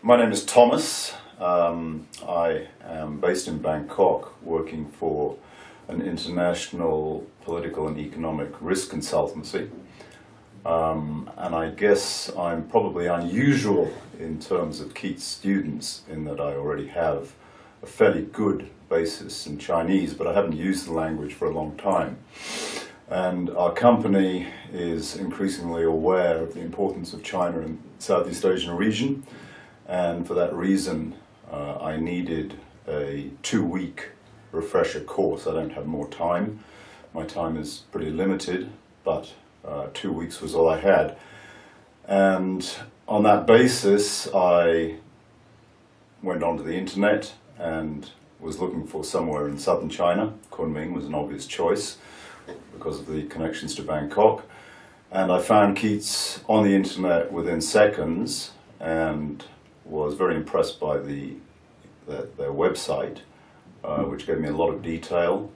My name is Thomas. I am based in Bangkok, working for an international political and economic risk consultancy. And I guess I'm probably unusual in terms of Keats students in that I already have a fairly good basis in Chinese, but I haven't used the language for a long time. And our company is increasingly aware of the importance of China in the Southeast Asian region. And for that reason, I needed a 2-week refresher course. I don't have more time. My time is pretty limited, but 2 weeks was all I had. And on that basis, I went onto the internet and was looking for somewhere in southern China. Kunming was an obvious choice because of the connections to Bangkok. And I found Keats on the internet within seconds and was very impressed by their website, which gave me a lot of detail.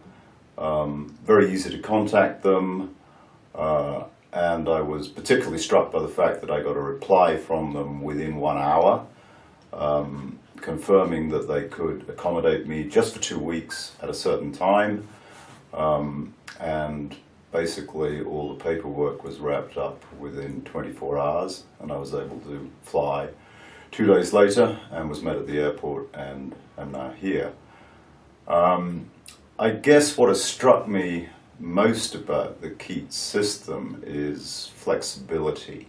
Very easy to contact them, and I was particularly struck by the fact that I got a reply from them within 1 hour, confirming that they could accommodate me just for 2 weeks at a certain time, and basically all the paperwork was wrapped up within 24 hours, and I was able to fly 2 days later and was met at the airport and am now here. I guess what has struck me most about the Keats system is flexibility.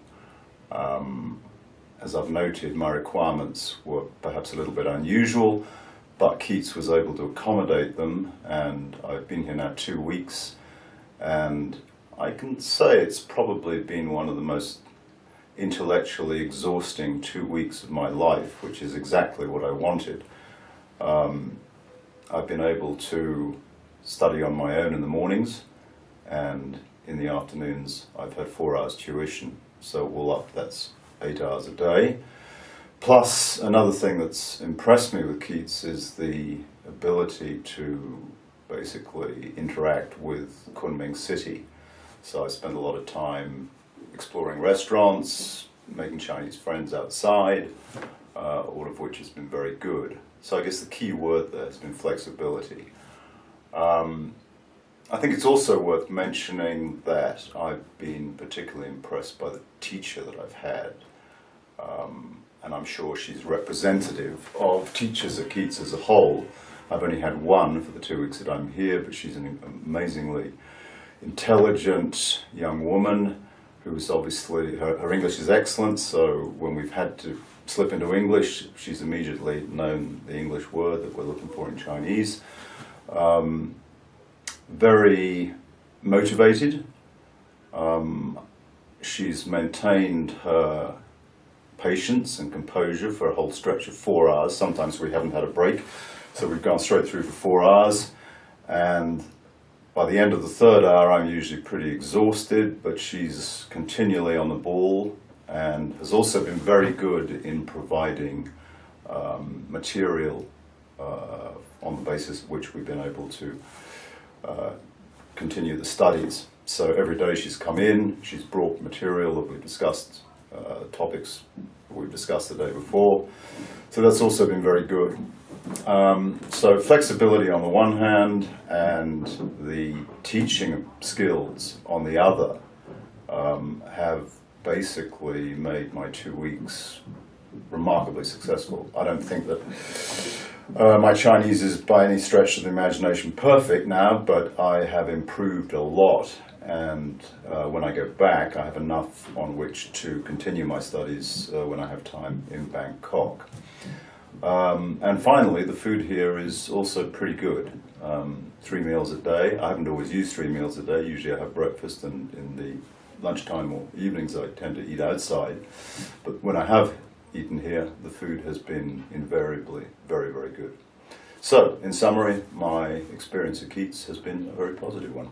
As I've noted, my requirements were perhaps a little bit unusual, but Keats was able to accommodate them, and I've been here now 2 weeks, and I can say it's probably been one of the most intellectually exhausting 2 weeks of my life, which is exactly what I wanted. I've been able to study on my own in the mornings, and in the afternoons I've had 4 hours tuition, so all up that's 8 hours a day. Plus, another thing that's impressed me with Keats is the ability to basically interact with Kunming City. So I spent a lot of time exploring restaurants, making Chinese friends outside, all of which has been very good. So I guess the key word there has been flexibility. I think it's also worth mentioning that I've been particularly impressed by the teacher that I've had. And I'm sure she's representative of teachers at Keats as a whole. I've only had one for the 2 weeks that I'm here, but she's an amazingly intelligent young woman who's obviously, her English is excellent, so when we've had to slip into English, she's immediately known the English word that we're looking for in Chinese. Very motivated. She's maintained her patience and composure for a whole stretch of 4 hours. Sometimes we haven't had a break, so we've gone straight through for 4 hours, and by the end of the 3rd hour I'm usually pretty exhausted, but she's continually on the ball and has also been very good in providing material on the basis of which we've been able to continue the studies. So every day she's come in, she's brought material that we've discussed, topics that we've discussed the day before. So that's also been very good. So flexibility on the one hand and the teaching skills on the other have basically made my 2 weeks remarkably successful. I don't think that my Chinese is by any stretch of the imagination perfect now, but I have improved a lot, and when I go back I have enough on which to continue my studies when I have time in Bangkok. And finally, the food here is also pretty good. 3 meals a day. I haven't always used 3 meals a day. Usually I have breakfast, and in the lunchtime or evenings I tend to eat outside. But when I have eaten here, the food has been invariably very, very good. So, in summary, my experience at Keats has been a very positive one.